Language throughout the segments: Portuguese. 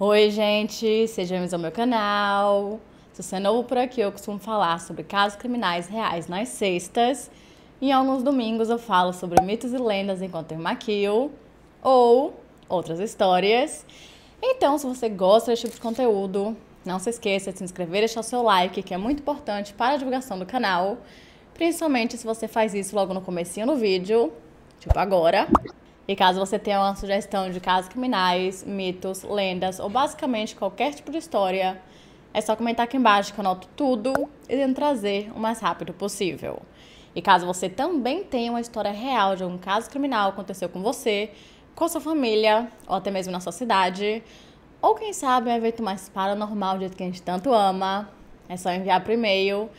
Oi, gente! Sejam bem-vindos ao meu canal. Se você é novo por aqui, eu costumo falar sobre casos criminais reais nas sextas. E em alguns domingos eu falo sobre mitos e lendas enquanto eu maquio ou outras histórias. Então, se você gosta desse tipo de conteúdo, não se esqueça de se inscrever e deixar o seu like, que é muito importante para a divulgação do canal. Principalmente se você faz isso logo no comecinho do vídeo, tipo agora. E caso você tenha uma sugestão de casos criminais, mitos, lendas ou basicamente qualquer tipo de história, é só comentar aqui embaixo que eu anoto tudo e tento trazer o mais rápido possível. E caso você também tenha uma história real de algum caso criminal que aconteceu com você, com a sua família ou até mesmo na sua cidade, ou quem sabe um evento mais paranormal do jeito que a gente tanto ama, é só enviar por e-mail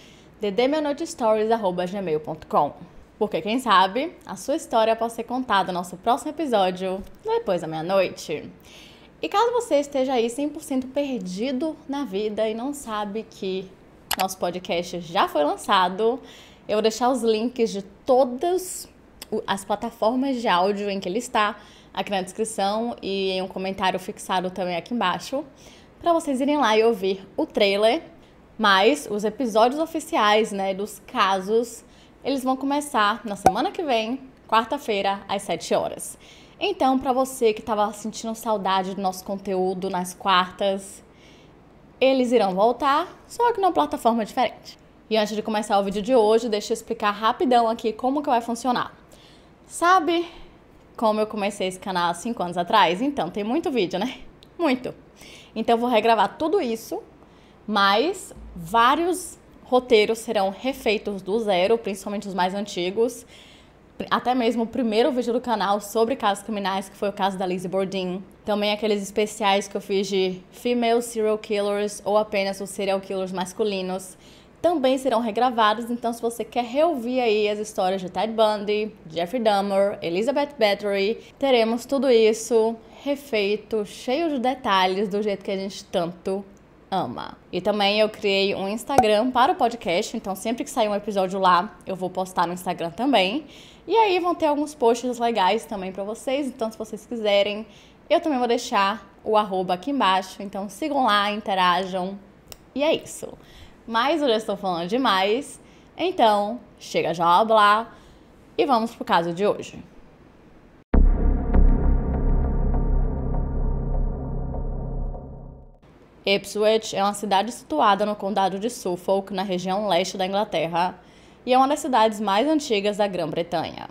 ddmeia-noitestories@gmail.com. Porque quem sabe a sua história pode ser contada no nosso próximo episódio, depois da meia-noite. E caso você esteja aí 100% perdido na vida e não sabe que nosso podcast já foi lançado, eu vou deixar os links de todas as plataformas de áudio em que ele está aqui na descrição e em um comentário fixado também aqui embaixo, para vocês irem lá e ouvir o trailer. Mas os episódios oficiais, dos casos, eles vão começar na semana que vem, quarta-feira, às 7 horas. Então, para você que estava sentindo saudade do nosso conteúdo nas quartas, eles irão voltar, só que numa plataforma diferente. E antes de começar o vídeo de hoje, deixa eu explicar rapidão aqui como que vai funcionar. Sabe como eu comecei esse canal há 5 anos atrás? Então, tem muito vídeo, né? Muito. Então, eu vou regravar tudo isso, mas vários roteiros serão refeitos do zero, principalmente os mais antigos. Até mesmo o primeiro vídeo do canal sobre casos criminais, que foi o caso da Lizzie Borden. Também aqueles especiais que eu fiz de Female Serial Killers ou apenas os Serial Killers masculinos. Também serão regravados, então se você quer reouvir aí as histórias de Ted Bundy, Jeffrey Dahmer, Elizabeth Bathory, teremos tudo isso refeito, cheio de detalhes, do jeito que a gente tanto ama. E também eu criei um Instagram para o podcast, então sempre que sair um episódio lá, eu vou postar no Instagram também. E aí vão ter alguns posts legais também para vocês, então se vocês quiserem, eu também vou deixar o arroba aqui embaixo, então sigam lá, interajam, e é isso. Mas eu já estou falando demais, então chega já a blá e vamos pro caso de hoje. Ipswich é uma cidade situada no condado de Suffolk, na região leste da Inglaterra, e é uma das cidades mais antigas da Grã-Bretanha.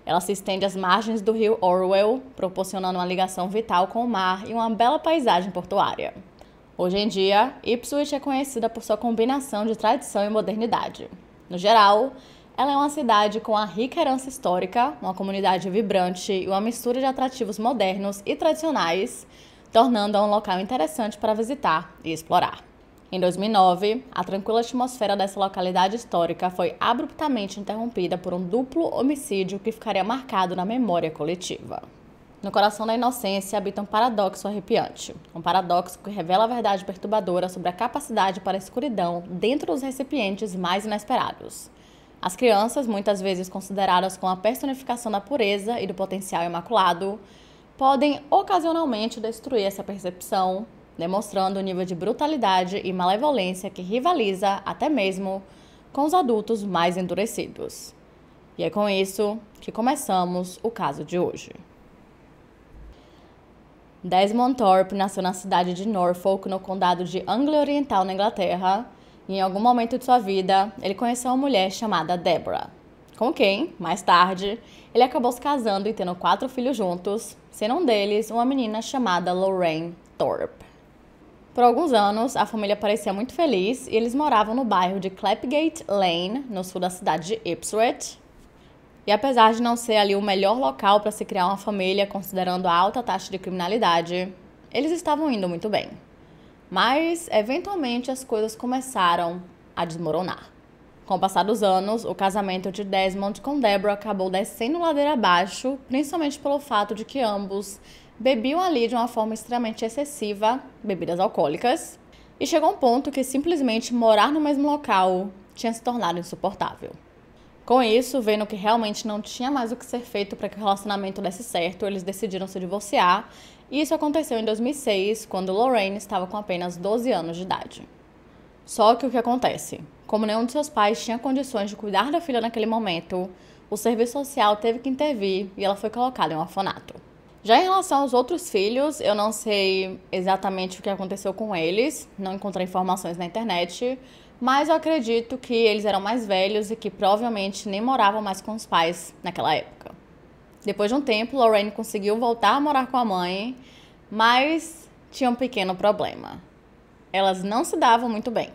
Ela se estende às margens do rio Orwell, proporcionando uma ligação vital com o mar e uma bela paisagem portuária. Hoje em dia, Ipswich é conhecida por sua combinação de tradição e modernidade. No geral, ela é uma cidade com uma rica herança histórica, uma comunidade vibrante e uma mistura de atrativos modernos e tradicionais, tornando-a um local interessante para visitar e explorar. Em 2009, a tranquila atmosfera dessa localidade histórica foi abruptamente interrompida por um duplo homicídio que ficaria marcado na memória coletiva. No coração da inocência habita um paradoxo arrepiante, um paradoxo que revela a verdade perturbadora sobre a capacidade para a escuridão dentro dos recipientes mais inesperados. As crianças, muitas vezes consideradas como a personificação da pureza e do potencial imaculado, podem ocasionalmente destruir essa percepção, demonstrando um nível de brutalidade e malevolência que rivaliza até mesmo com os adultos mais endurecidos. E é com isso que começamos o caso de hoje. Desmond Thorpe nasceu na cidade de Norfolk, no condado de Anglia Oriental, na Inglaterra, e em algum momento de sua vida, ele conheceu uma mulher chamada Deborah, com quem, mais tarde, ele acabou se casando e tendo 4 filhos juntos, sendo um deles uma menina chamada Lorraine Thorpe. Por alguns anos, a família parecia muito feliz e eles moravam no bairro de Clapgate Lane, no sul da cidade de Ipswich. E apesar de não ser ali o melhor local para se criar uma família, considerando a alta taxa de criminalidade, eles estavam indo muito bem. Mas, eventualmente, as coisas começaram a desmoronar. Com o passar dos anos, o casamento de Desmond com Deborah acabou descendo ladeira abaixo, principalmente pelo fato de que ambos bebiam ali de uma forma extremamente excessiva, bebidas alcoólicas, e chegou a um ponto que simplesmente morar no mesmo local tinha se tornado insuportável. Com isso, vendo que realmente não tinha mais o que ser feito para que o relacionamento desse certo, eles decidiram se divorciar E isso aconteceu em 2006, quando Lorraine estava com apenas 12 anos de idade. Só que o que acontece? Como nenhum de seus pais tinha condições de cuidar da filha naquele momento, o serviço social teve que intervir e ela foi colocada em um orfanato. Já em relação aos outros filhos, eu não sei exatamente o que aconteceu com eles, não encontrei informações na internet, mas eu acredito que eles eram mais velhos e que provavelmente nem moravam mais com os pais naquela época. Depois de um tempo, Lorraine conseguiu voltar a morar com a mãe, mas tinha um pequeno problema. Elas não se davam muito bem.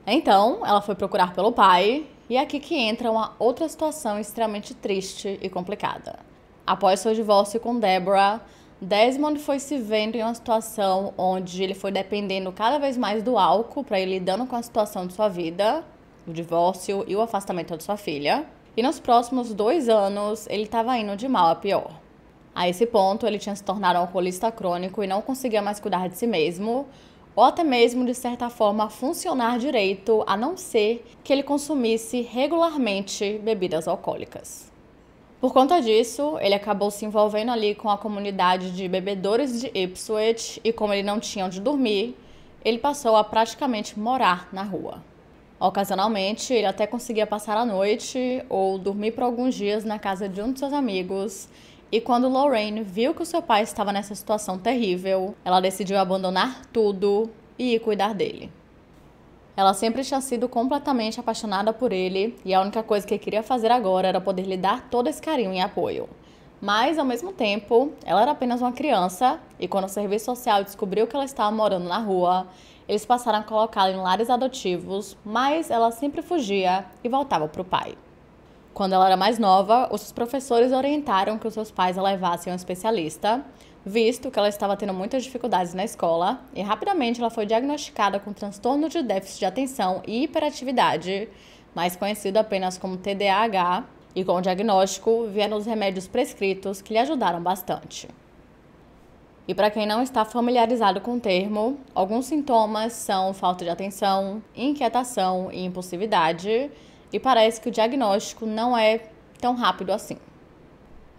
Então, ela foi procurar pelo pai, e é aqui que entra uma outra situação extremamente triste e complicada. Após seu divórcio com Deborah, Desmond foi se vendo em uma situação onde ele foi dependendo cada vez mais do álcool para ir lidando com a situação de sua vida, o divórcio e o afastamento de sua filha. E nos próximos 2 anos, ele estava indo de mal a pior. A esse ponto, ele tinha se tornado um alcoolista crônico e não conseguia mais cuidar de si mesmo, ou até mesmo, de certa forma, funcionar direito, a não ser que ele consumisse regularmente bebidas alcoólicas. Por conta disso, ele acabou se envolvendo ali com a comunidade de bebedores de Ipswich e, como ele não tinha onde dormir, ele passou a praticamente morar na rua. Ocasionalmente, ele até conseguia passar a noite ou dormir por alguns dias na casa de um de seus amigos. E quando Lorraine viu que o seu pai estava nessa situação terrível, ela decidiu abandonar tudo e ir cuidar dele. Ela sempre tinha sido completamente apaixonada por ele e a única coisa que queria fazer agora era poder lhe dar todo esse carinho e apoio. Mas, ao mesmo tempo, ela era apenas uma criança e quando o serviço social descobriu que ela estava morando na rua, eles passaram a colocá-la em lares adotivos, mas ela sempre fugia e voltava para o pai. Quando ela era mais nova, os professores orientaram que os seus pais a levassem a um especialista, visto que ela estava tendo muitas dificuldades na escola, e rapidamente ela foi diagnosticada com transtorno de déficit de atenção e hiperatividade, mais conhecido apenas como TDAH, e com o diagnóstico vieram os remédios prescritos que lhe ajudaram bastante. E para quem não está familiarizado com o termo, alguns sintomas são falta de atenção, inquietação e impulsividade, e parece que o diagnóstico não é tão rápido assim.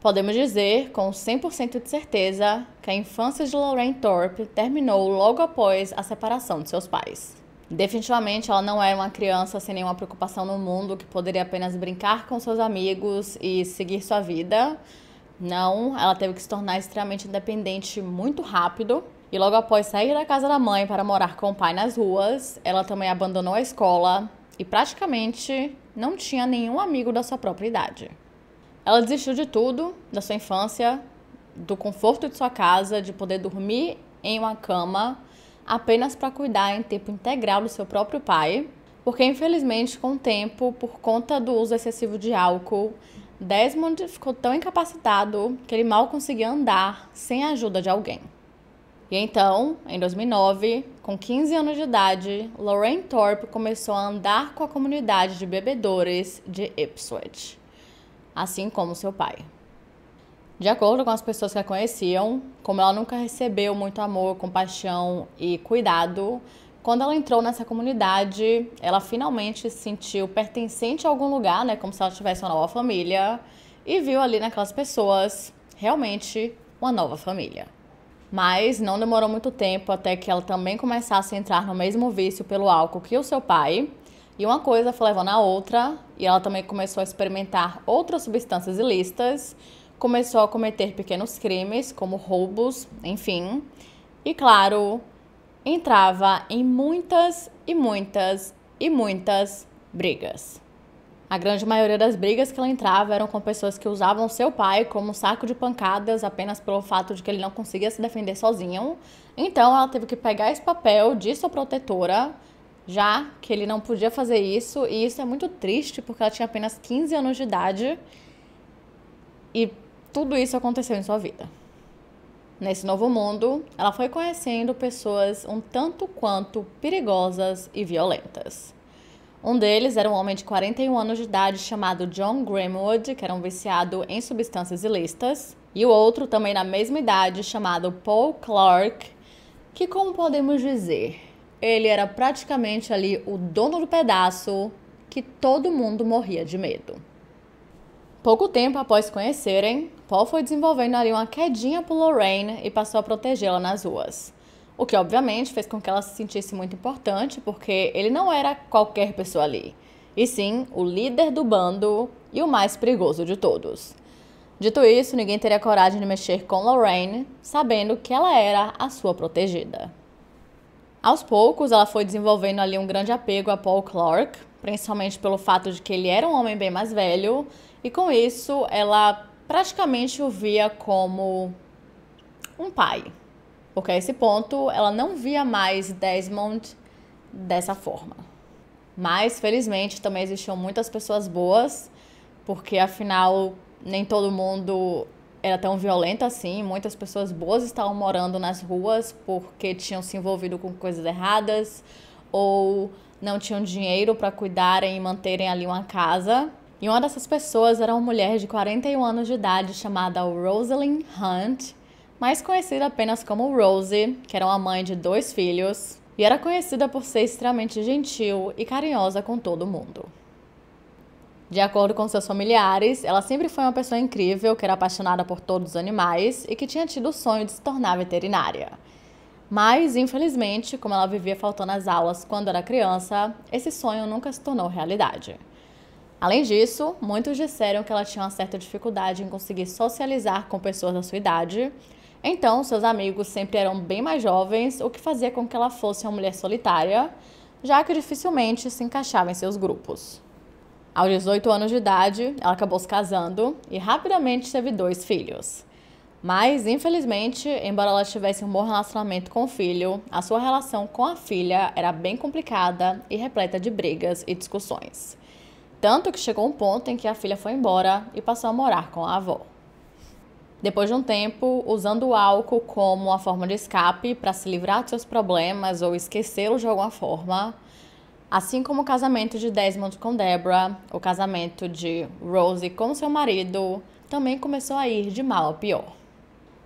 Podemos dizer, com 100% de certeza, que a infância de Lorraine Thorpe terminou logo após a separação de seus pais. Definitivamente, ela não era uma criança sem nenhuma preocupação no mundo, que poderia apenas brincar com seus amigos e seguir sua vida. Não, ela teve que se tornar extremamente independente muito rápido. E logo após sair da casa da mãe para morar com o pai nas ruas, ela também abandonou a escola e praticamente não tinha nenhum amigo da sua própria idade. Ela desistiu de tudo, da sua infância, do conforto de sua casa, de poder dormir em uma cama, apenas para cuidar em tempo integral do seu próprio pai, porque infelizmente com o tempo, por conta do uso excessivo de álcool, Desmond ficou tão incapacitado que ele mal conseguia andar sem a ajuda de alguém. E então, em 2009, com 15 anos de idade, Lorraine Thorpe começou a andar com a comunidade de bebedores de Ipswich, assim como seu pai. De acordo com as pessoas que a conheciam, como ela nunca recebeu muito amor, compaixão e cuidado, quando ela entrou nessa comunidade, ela finalmente se sentiu pertencente a algum lugar, né, como se ela tivesse uma nova família, e viu ali naquelas pessoas realmente uma nova família. Mas não demorou muito tempo até que ela também começasse a entrar no mesmo vício pelo álcool que o seu pai, e uma coisa foi levando a outra, e ela também começou a experimentar outras substâncias ilícitas, começou a cometer pequenos crimes, como roubos, enfim. E claro, entrava em muitas brigas. A grande maioria das brigas que ela entrava eram com pessoas que usavam seu pai como saco de pancadas apenas pelo fato de que ele não conseguia se defender sozinho. Então ela teve que pegar esse papel de sua protetora, já que ele não podia fazer isso, e isso é muito triste porque ela tinha apenas 15 anos de idade e tudo isso aconteceu em sua vida. Nesse novo mundo, ela foi conhecendo pessoas um tanto quanto perigosas e violentas. Um deles era um homem de 41 anos de idade chamado John Grimwood, que era um viciado em substâncias ilícitas, e o outro, também na mesma idade, chamado Paul Clark, que, como podemos dizer, ele era praticamente ali o dono do pedaço que todo mundo morria de medo. Pouco tempo após se conhecerem, Paul foi desenvolvendo ali uma quedinha por Lorraine e passou a protegê-la nas ruas. O que, obviamente, fez com que ela se sentisse muito importante, porque ele não era qualquer pessoa ali, e sim o líder do bando e o mais perigoso de todos. Dito isso, ninguém teria coragem de mexer com Lorraine, sabendo que ela era a sua protegida. Aos poucos, ela foi desenvolvendo ali um grande apego a Paul Clark, principalmente pelo fato de que ele era um homem bem mais velho, e com isso, ela praticamente o via como um pai. Porque a esse ponto, ela não via mais Desmond dessa forma. Mas, felizmente, também existiam muitas pessoas boas, porque, afinal, nem todo mundo era tão violento assim. Muitas pessoas boas estavam morando nas ruas porque tinham se envolvido com coisas erradas ou não tinham dinheiro para cuidarem e manterem ali uma casa. E uma dessas pessoas era uma mulher de 41 anos de idade chamada Rosalind Hunt, mais conhecida apenas como Rosie, que era uma mãe de 2 filhos, e era conhecida por ser extremamente gentil e carinhosa com todo mundo. De acordo com seus familiares, ela sempre foi uma pessoa incrível, que era apaixonada por todos os animais e que tinha tido o sonho de se tornar veterinária. Mas, infelizmente, como ela vivia faltando às aulas quando era criança, esse sonho nunca se tornou realidade. Além disso, muitos disseram que ela tinha uma certa dificuldade em conseguir socializar com pessoas da sua idade, então seus amigos sempre eram bem mais jovens, o que fazia com que ela fosse uma mulher solitária, já que dificilmente se encaixava em seus grupos. Aos 18 anos de idade, ela acabou se casando e rapidamente teve 2 filhos. Mas, infelizmente, embora ela tivesse um bom relacionamento com o filho, a sua relação com a filha era bem complicada e repleta de brigas e discussões. Tanto que chegou um ponto em que a filha foi embora e passou a morar com a avó. Depois de um tempo, usando o álcool como uma forma de escape para se livrar de seus problemas ou esquecê-los de alguma forma, assim como o casamento de Desmond com Deborah, o casamento de Rosie com seu marido, também começou a ir de mal a pior.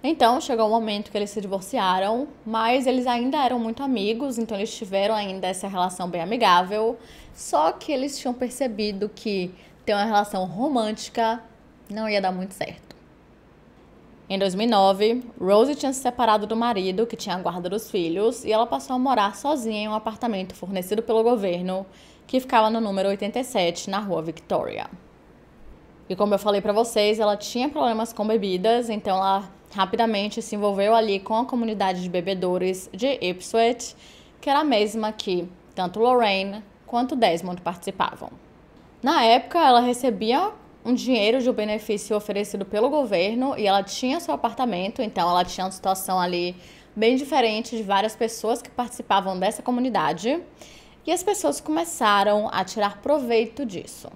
Então, chegou o momento que eles se divorciaram, mas eles ainda eram muito amigos, então eles tiveram ainda essa relação bem amigável, só que eles tinham percebido que ter uma relação romântica não ia dar muito certo. Em 2009, Rosie tinha se separado do marido, que tinha a guarda dos filhos, e ela passou a morar sozinha em um apartamento fornecido pelo governo, que ficava no número 87, na rua Victoria. E como eu falei pra vocês, ela tinha problemas com bebidas, então ela rapidamente se envolveu ali com a comunidade de bebedores de Ipswich, que era a mesma que tanto Lorraine quanto Desmond participavam. Na época, ela recebia um dinheiro de um benefício oferecido pelo governo e ela tinha seu apartamento, então ela tinha uma situação ali bem diferente de várias pessoas que participavam dessa comunidade e as pessoas começaram a tirar proveito disso.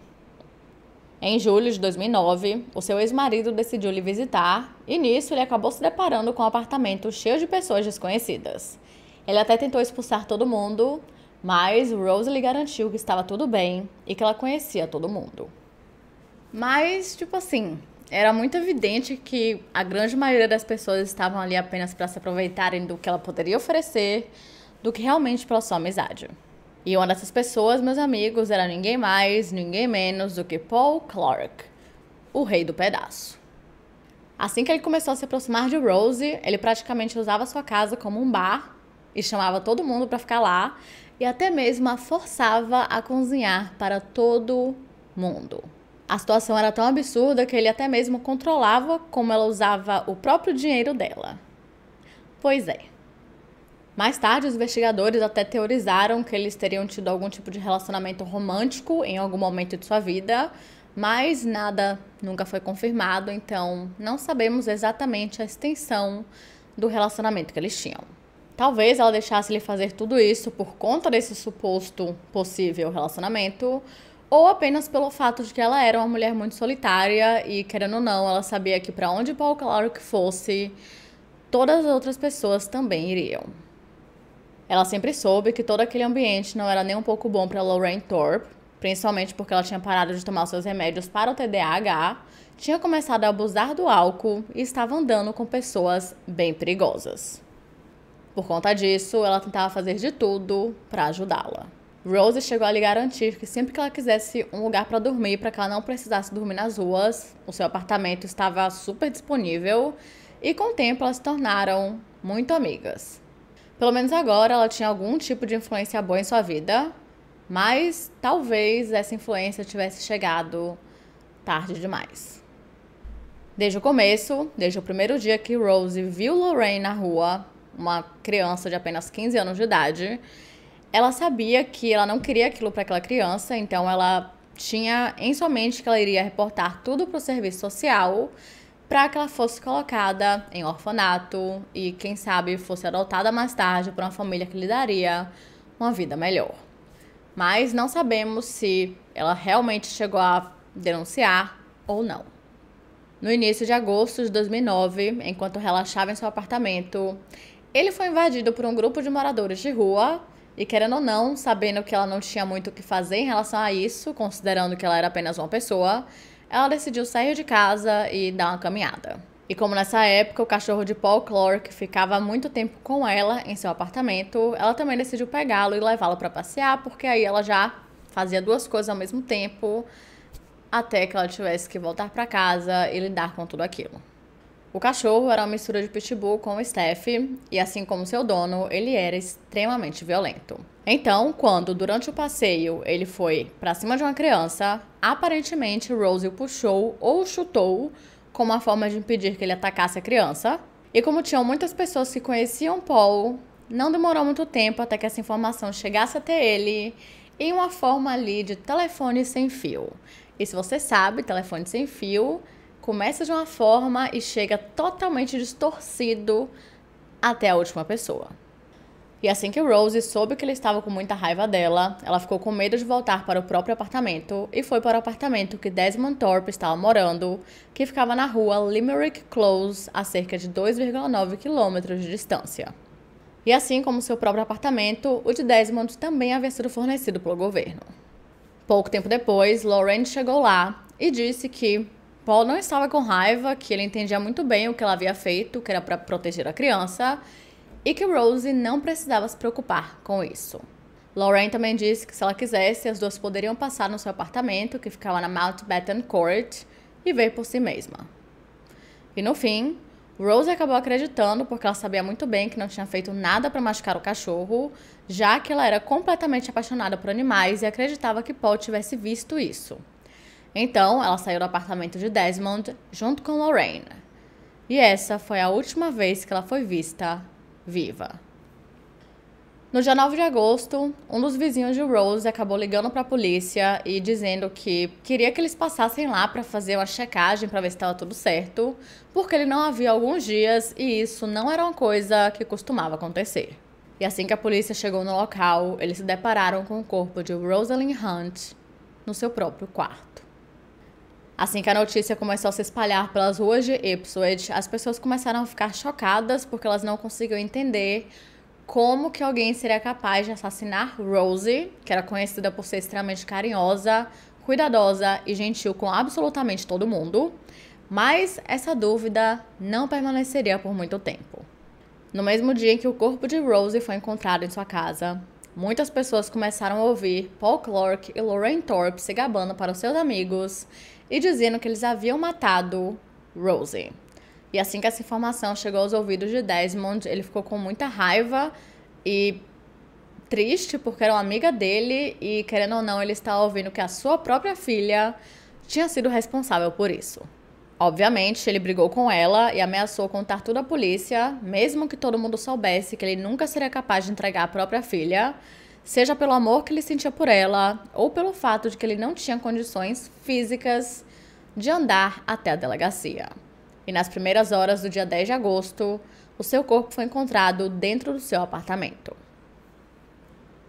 Em julho de 2009, o seu ex-marido decidiu lhe visitar e nisso ele acabou se deparando com um apartamento cheio de pessoas desconhecidas. Ele até tentou expulsar todo mundo, mas Rosie lhe garantiu que estava tudo bem e que ela conhecia todo mundo. Mas, era muito evidente que a grande maioria das pessoas estavam ali apenas para se aproveitarem do que ela poderia oferecer, do que realmente pela sua amizade. E uma dessas pessoas, meus amigos, era ninguém mais, ninguém menos do que Paul Clark, o rei do pedaço. Assim que ele começou a se aproximar de Rosie, ele praticamente usava sua casa como um bar e chamava todo mundo para ficar lá e até mesmo a forçava a cozinhar para todo mundo. A situação era tão absurda que ele até mesmo controlava como ela usava o próprio dinheiro dela. Pois é. Mais tarde, os investigadores até teorizaram que eles teriam tido algum tipo de relacionamento romântico em algum momento de sua vida, mas nada nunca foi confirmado, então não sabemos exatamente a extensão do relacionamento que eles tinham. Talvez ela deixasse ele fazer tudo isso por conta desse suposto possível relacionamento, ou apenas pelo fato de que ela era uma mulher muito solitária e, querendo ou não, ela sabia que para onde Paul Clark fosse, todas as outras pessoas também iriam. Ela sempre soube que todo aquele ambiente não era nem um pouco bom para Lorraine Thorpe, principalmente porque ela tinha parado de tomar seus remédios para o TDAH, tinha começado a abusar do álcool e estava andando com pessoas bem perigosas. Por conta disso, ela tentava fazer de tudo para ajudá-la. Rose chegou a lhe garantir que sempre que ela quisesse um lugar para dormir, para que ela não precisasse dormir nas ruas, o seu apartamento estava super disponível e com o tempo elas se tornaram muito amigas. Pelo menos agora ela tinha algum tipo de influência boa em sua vida, mas talvez essa influência tivesse chegado tarde demais. Desde o começo, desde o primeiro dia que Rose viu Lorraine na rua, uma criança de apenas 15 anos de idade, ela sabia que ela não queria aquilo para aquela criança, então ela tinha em sua mente que ela iria reportar tudo para o serviço social para que ela fosse colocada em orfanato e, quem sabe, fosse adotada mais tarde por uma família que lhe daria uma vida melhor. Mas não sabemos se ela realmente chegou a denunciar ou não. No início de agosto de 2009, enquanto relaxava em seu apartamento, ele foi invadido por um grupo de moradores de rua e, querendo ou não, sabendo que ela não tinha muito o que fazer em relação a isso, considerando que ela era apenas uma pessoa, ela decidiu sair de casa e dar uma caminhada. E como nessa época o cachorro de Paul Clark ficava muito tempo com ela em seu apartamento, ela também decidiu pegá-lo e levá-lo para passear, porque aí ela já fazia duas coisas ao mesmo tempo, até que ela tivesse que voltar para casa e lidar com tudo aquilo. O cachorro era uma mistura de pitbull com o Steph, e assim como seu dono, ele era extremamente violento. Então, quando durante o passeio ele foi para cima de uma criança, aparentemente Rose o puxou ou o chutou como uma forma de impedir que ele atacasse a criança. E como tinham muitas pessoas que conheciam Paul, não demorou muito tempo até que essa informação chegasse até ele em uma forma ali de telefone sem fio. E se você sabe, telefone sem fio começa de uma forma e chega totalmente distorcido até a última pessoa. E assim que Rose soube que ele estava com muita raiva dela, ela ficou com medo de voltar para o próprio apartamento e foi para o apartamento que Desmond Thorpe estava morando, que ficava na rua Limerick Close, a cerca de 2,9 quilômetros de distância. E assim como seu próprio apartamento, o de Desmond também havia sido fornecido pelo governo. Pouco tempo depois, Lorraine chegou lá e disse que Paul não estava com raiva, que ele entendia muito bem o que ela havia feito, que era para proteger a criança, e que Rose não precisava se preocupar com isso. Lorraine também disse que se ela quisesse, as duas poderiam passar no seu apartamento, que ficava na Mountbatten Court, e ver por si mesma. E no fim, Rose acabou acreditando porque ela sabia muito bem que não tinha feito nada para machucar o cachorro, já que ela era completamente apaixonada por animais e acreditava que Paul tivesse visto isso. Então, ela saiu do apartamento de Desmond junto com Lorraine. E essa foi a última vez que ela foi vista viva. No dia 9 de agosto, um dos vizinhos de Rose acabou ligando para a polícia e dizendo que queria que eles passassem lá para fazer uma checagem para ver se estava tudo certo, porque ele não a via há alguns dias e isso não era uma coisa que costumava acontecer. E assim que a polícia chegou no local, eles se depararam com o corpo de Rosalind Hunt no seu próprio quarto. Assim que a notícia começou a se espalhar pelas ruas de Ipswich, as pessoas começaram a ficar chocadas porque elas não conseguiam entender como que alguém seria capaz de assassinar Rosie, que era conhecida por ser extremamente carinhosa, cuidadosa e gentil com absolutamente todo mundo. Mas essa dúvida não permaneceria por muito tempo. No mesmo dia em que o corpo de Rosie foi encontrado em sua casa, muitas pessoas começaram a ouvir Paul Clark e Lorraine Thorpe se gabando para os seus amigos e dizendo que eles haviam matado Rosie. E assim que essa informação chegou aos ouvidos de Desmond, ele ficou com muita raiva e triste porque era uma amiga dele e, querendo ou não, ele estava ouvindo que a sua própria filha tinha sido responsável por isso. Obviamente, ele brigou com ela e ameaçou contar tudo à polícia, mesmo que todo mundo soubesse que ele nunca seria capaz de entregar a própria filha, seja pelo amor que ele sentia por ela ou pelo fato de que ele não tinha condições físicas de andar até a delegacia. E nas primeiras horas do dia 10 de agosto, o seu corpo foi encontrado dentro do seu apartamento.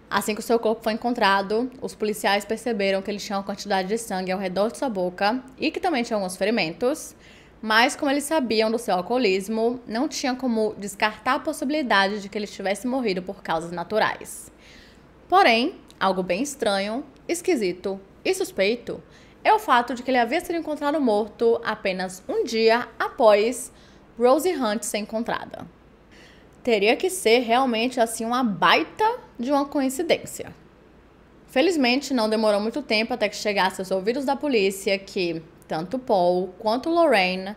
Assim que o seu corpo foi encontrado, os policiais perceberam que ele tinha uma quantidade de sangue ao redor de sua boca e que também tinha alguns ferimentos, mas como eles sabiam do seu alcoolismo, não tinha como descartar a possibilidade de que ele tivesse morrido por causas naturais. Porém, algo bem estranho, esquisito e suspeito é o fato de que ele havia sido encontrado morto apenas um dia após Rosie Hunt ser encontrada. Teria que ser realmente assim uma baita de uma coincidência. Felizmente, não demorou muito tempo até que chegasse aos ouvidos da polícia que tanto Paul quanto Lorraine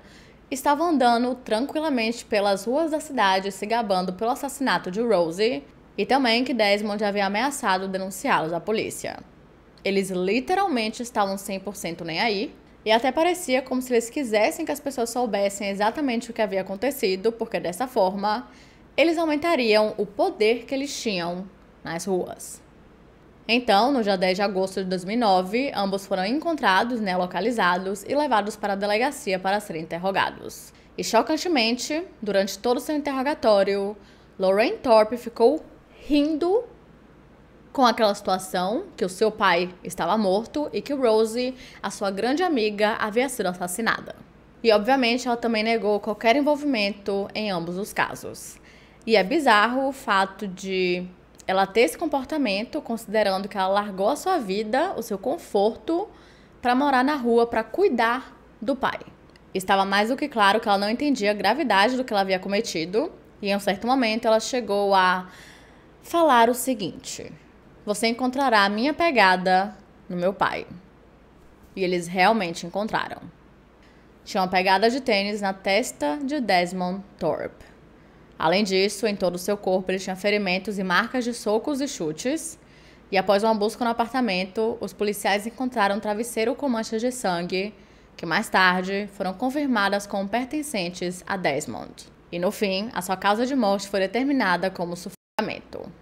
estavam andando tranquilamente pelas ruas da cidade se gabando pelo assassinato de Rosie e também que Desmond havia ameaçado denunciá-los à polícia. Eles literalmente estavam 100% nem aí e até parecia como se eles quisessem que as pessoas soubessem exatamente o que havia acontecido, porque dessa forma eles aumentariam o poder que eles tinham nas ruas. Então, no dia 10 de agosto de 2009, ambos foram encontrados, localizados e levados para a delegacia para serem interrogados. E, chocantemente, durante todo o seu interrogatório, Lorraine Thorpe ficou rindo com aquela situação que o seu pai estava morto e que Rosie, a sua grande amiga, havia sido assassinada. E, obviamente, ela também negou qualquer envolvimento em ambos os casos. E é bizarro o fato de ela ter esse comportamento, considerando que ela largou a sua vida, o seu conforto, para morar na rua, para cuidar do pai. Estava mais do que claro que ela não entendia a gravidade do que ela havia cometido, e em um certo momento ela chegou a falar o seguinte: você encontrará a minha pegada no meu pai. E eles realmente encontraram. Tinha uma pegada de tênis na testa de Desmond Thorpe. Além disso, em todo o seu corpo ele tinha ferimentos e marcas de socos e chutes. E após uma busca no apartamento, os policiais encontraram um travesseiro com manchas de sangue, que mais tarde foram confirmadas como pertencentes a Desmond. E no fim, a sua causa de morte foi determinada como sufocamento.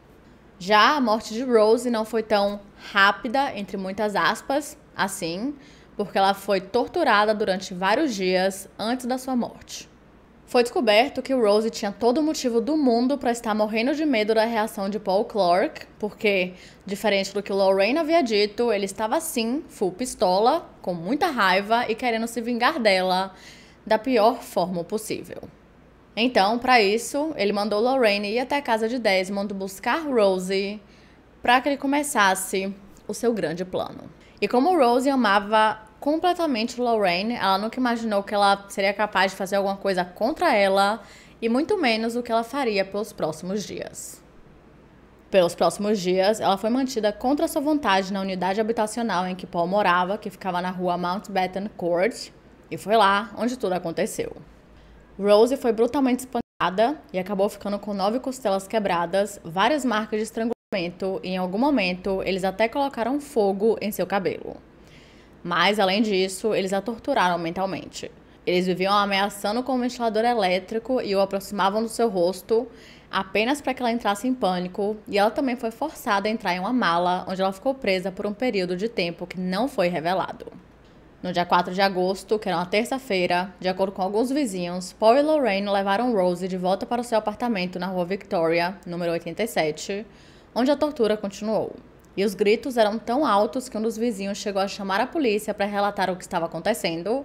Já a morte de Rosie não foi tão rápida, entre muitas aspas, assim, porque ela foi torturada durante vários dias antes da sua morte. Foi descoberto que Rosie tinha todo o motivo do mundo para estar morrendo de medo da reação de Paul Clark, porque, diferente do que Lorraine havia dito, ele estava sim, full pistola, com muita raiva e querendo se vingar dela da pior forma possível. Então, para isso, ele mandou Lorraine ir até a casa de Desmond buscar Rosie para que ele começasse o seu grande plano. E como Rosie amava completamente Lorraine, ela nunca imaginou que ela seria capaz de fazer alguma coisa contra ela e muito menos o que ela faria pelos próximos dias. Pelos próximos dias, ela foi mantida contra sua vontade na unidade habitacional em que Paul morava, que ficava na rua Mountbatten Court, e foi lá onde tudo aconteceu. Rosie foi brutalmente espancada e acabou ficando com 9 costelas quebradas, várias marcas de estrangulamento e em algum momento eles até colocaram fogo em seu cabelo. Mas, além disso, eles a torturaram mentalmente. Eles viviam ameaçando com um ventilador elétrico e o aproximavam do seu rosto apenas para que ela entrasse em pânico, e ela também foi forçada a entrar em uma mala, onde ela ficou presa por um período de tempo que não foi revelado. No dia 4 de agosto, que era uma terça-feira, de acordo com alguns vizinhos, Paul e Lorraine levaram Rosie de volta para o seu apartamento na rua Victoria, número 87, onde a tortura continuou. E os gritos eram tão altos que um dos vizinhos chegou a chamar a polícia para relatar o que estava acontecendo,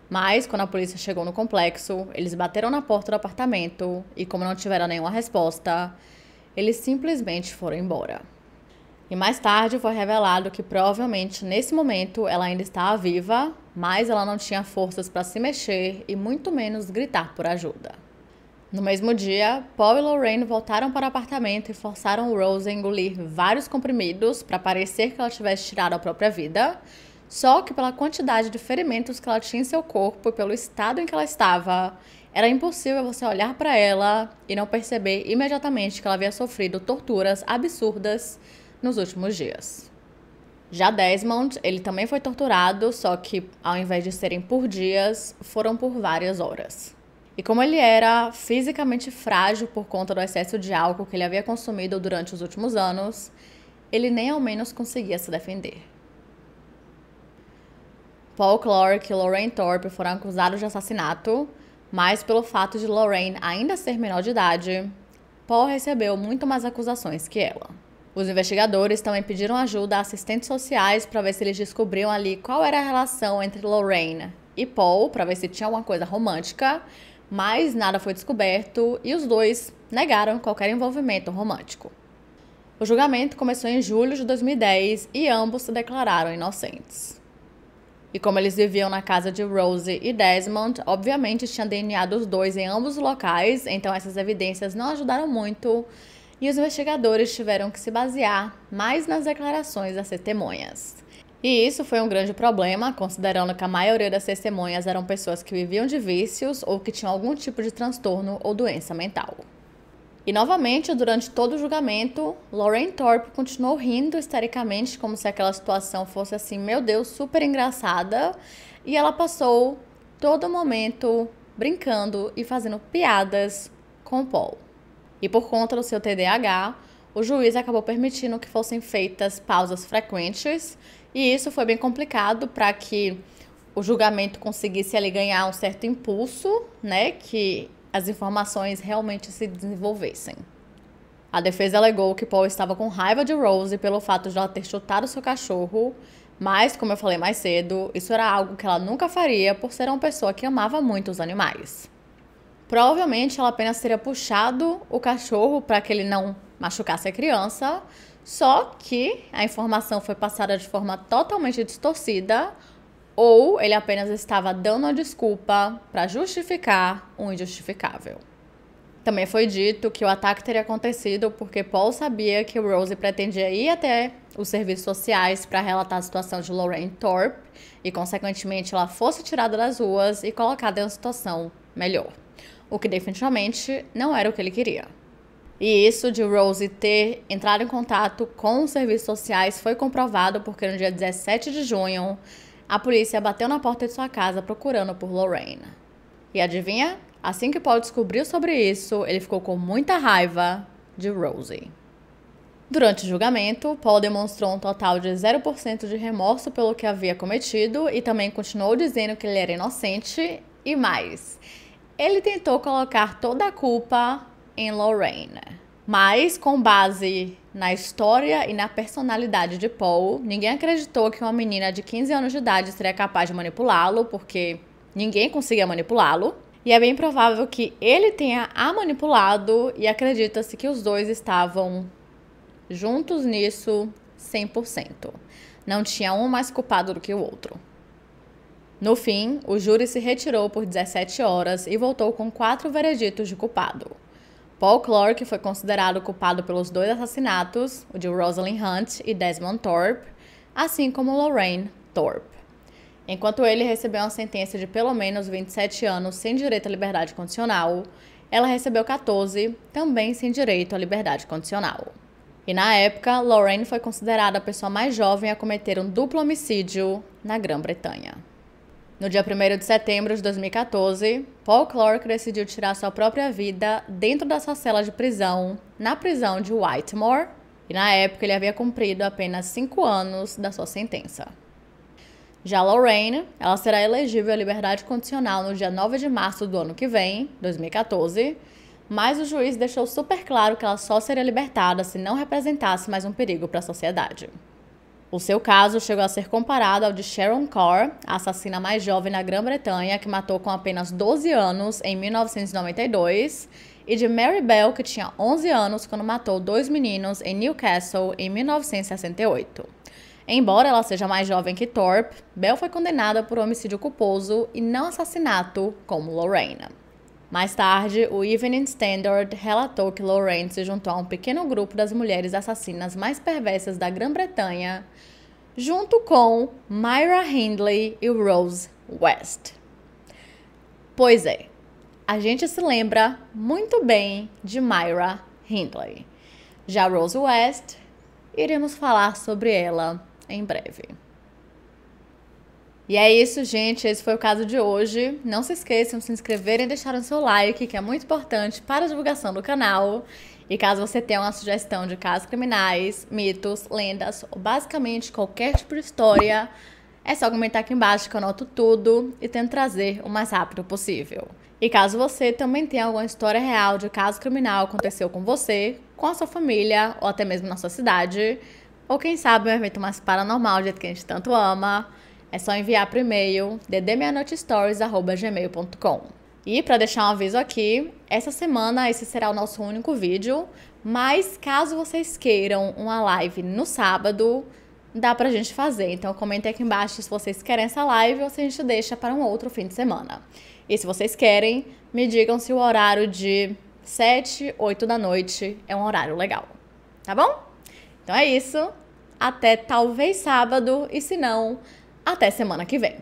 mas quando a polícia chegou no complexo, eles bateram na porta do apartamento e, como não tiveram nenhuma resposta, eles simplesmente foram embora. E mais tarde foi revelado que provavelmente nesse momento ela ainda estava viva, mas ela não tinha forças para se mexer e muito menos gritar por ajuda. No mesmo dia, Paul e Lorraine voltaram para o apartamento e forçaram Rosie a engolir vários comprimidos para parecer que ela tivesse tirado a própria vida, só que pela quantidade de ferimentos que ela tinha em seu corpo e pelo estado em que ela estava, era impossível você olhar para ela e não perceber imediatamente que ela havia sofrido torturas absurdas nos últimos dias. Já Desmond, ele também foi torturado, só que ao invés de serem por dias, foram por várias horas. E como ele era fisicamente frágil por conta do excesso de álcool que ele havia consumido durante os últimos anos, ele nem ao menos conseguia se defender. Paul Clark e Lorraine Thorpe foram acusados de assassinato, mas pelo fato de Lorraine ainda ser menor de idade, Paul recebeu muito mais acusações que ela. Os investigadores também pediram ajuda a assistentes sociais para ver se eles descobriam ali qual era a relação entre Lorraine e Paul, para ver se tinha alguma coisa romântica, mas nada foi descoberto e os dois negaram qualquer envolvimento romântico. O julgamento começou em julho de 2010 e ambos se declararam inocentes. E como eles viviam na casa de Rosie e Desmond, obviamente tinha DNA dos dois em ambos os locais, então essas evidências não ajudaram muito e os investigadores tiveram que se basear mais nas declarações das testemunhas. E isso foi um grande problema, considerando que a maioria das testemunhas eram pessoas que viviam de vícios ou que tinham algum tipo de transtorno ou doença mental. E novamente, durante todo o julgamento, Lorraine Thorpe continuou rindo histericamente, como se aquela situação fosse assim, meu Deus, super engraçada. E ela passou todo o momento brincando e fazendo piadas com o Paul. E por conta do seu TDAH, o juiz acabou permitindo que fossem feitas pausas frequentes, e isso foi bem complicado para que o julgamento conseguisse ali ganhar um certo impulso, né, que as informações realmente se desenvolvessem. A defesa alegou que Paul estava com raiva de Rose pelo fato de ela ter chutado seu cachorro, mas, como eu falei mais cedo, isso era algo que ela nunca faria por ser uma pessoa que amava muito os animais. Provavelmente ela apenas teria puxado o cachorro para que ele não machucasse a criança, só que a informação foi passada de forma totalmente distorcida, ou ele apenas estava dando uma desculpa para justificar o injustificável. Também foi dito que o ataque teria acontecido porque Paul sabia que Rose pretendia ir até os serviços sociais para relatar a situação de Lorraine Thorpe e, consequentemente, ela fosse tirada das ruas e colocada em uma situação melhor, o que definitivamente não era o que ele queria. E isso de Rose ter entrado em contato com os serviços sociais foi comprovado porque no dia 17 de junho, a polícia bateu na porta de sua casa procurando por Lorraine. E adivinha? Assim que Paul descobriu sobre isso, ele ficou com muita raiva de Rose. Durante o julgamento, Paul demonstrou um total de 0% de remorso pelo que havia cometido e também continuou dizendo que ele era inocente e mais. Ele tentou colocar toda a culpa em Lorraine. Mas, com base na história e na personalidade de Paul, ninguém acreditou que uma menina de 15 anos de idade seria capaz de manipulá-lo, porque ninguém conseguia manipulá-lo. E é bem provável que ele tenha a manipulado e acredita-se que os dois estavam juntos nisso 100%. Não tinha um mais culpado do que o outro. No fim, o júri se retirou por 17 horas e voltou com 4 vereditos de culpado. Paul Clark foi considerado culpado pelos 2 assassinatos, o de Rosalind Hunt e Desmond Thorpe, assim como Lorraine Thorpe. Enquanto ele recebeu uma sentença de pelo menos 27 anos sem direito à liberdade condicional, ela recebeu 14, também sem direito à liberdade condicional. E na época, Lorraine foi considerada a pessoa mais jovem a cometer um duplo homicídio na Grã-Bretanha. No dia 1º de setembro de 2014, Paul Clark decidiu tirar sua própria vida dentro da sua cela de prisão, na prisão de Whitmore, e na época ele havia cumprido apenas 5 anos da sua sentença. Já Lorraine, ela será elegível à liberdade condicional no dia 9 de março do ano que vem, 2014, mas o juiz deixou super claro que ela só seria libertada se não representasse mais um perigo para a sociedade. O seu caso chegou a ser comparado ao de Sharon Carr, a assassina mais jovem na Grã-Bretanha, que matou com apenas 12 anos em 1992, e de Mary Bell, que tinha 11 anos quando matou 2 meninos em Newcastle em 1968. Embora ela seja mais jovem que Thorpe, Bell foi condenada por homicídio culposo e não assassinato, como Lorraine. Mais tarde, o Evening Standard relatou que Lorraine se juntou a um pequeno grupo das mulheres assassinas mais perversas da Grã-Bretanha, junto com Myra Hindley e Rose West. Pois é, a gente se lembra muito bem de Myra Hindley. Já Rose West, iremos falar sobre ela em breve. E é isso, gente. Esse foi o caso de hoje. Não se esqueçam de se inscreverem e deixarem seu like, que é muito importante para a divulgação do canal. E caso você tenha uma sugestão de casos criminais, mitos, lendas, ou basicamente qualquer tipo de história, é só comentar aqui embaixo que eu anoto tudo e tento trazer o mais rápido possível. E caso você também tenha alguma história real de caso criminal que aconteceu com você, com a sua família, ou até mesmo na sua cidade, ou quem sabe um evento mais paranormal, do jeito que a gente tanto ama, é só enviar para o e-mail ddmeanoitestories@gmail.com. E para deixar um aviso aqui, essa semana esse será o nosso único vídeo, mas caso vocês queiram uma live no sábado, dá pra gente fazer. Então comentem aqui embaixo se vocês querem essa live ou se a gente deixa para um outro fim de semana. E se vocês querem, me digam se o horário de 7, 8 da noite é um horário legal, tá bom? Então é isso. Até talvez sábado e se não, até semana que vem.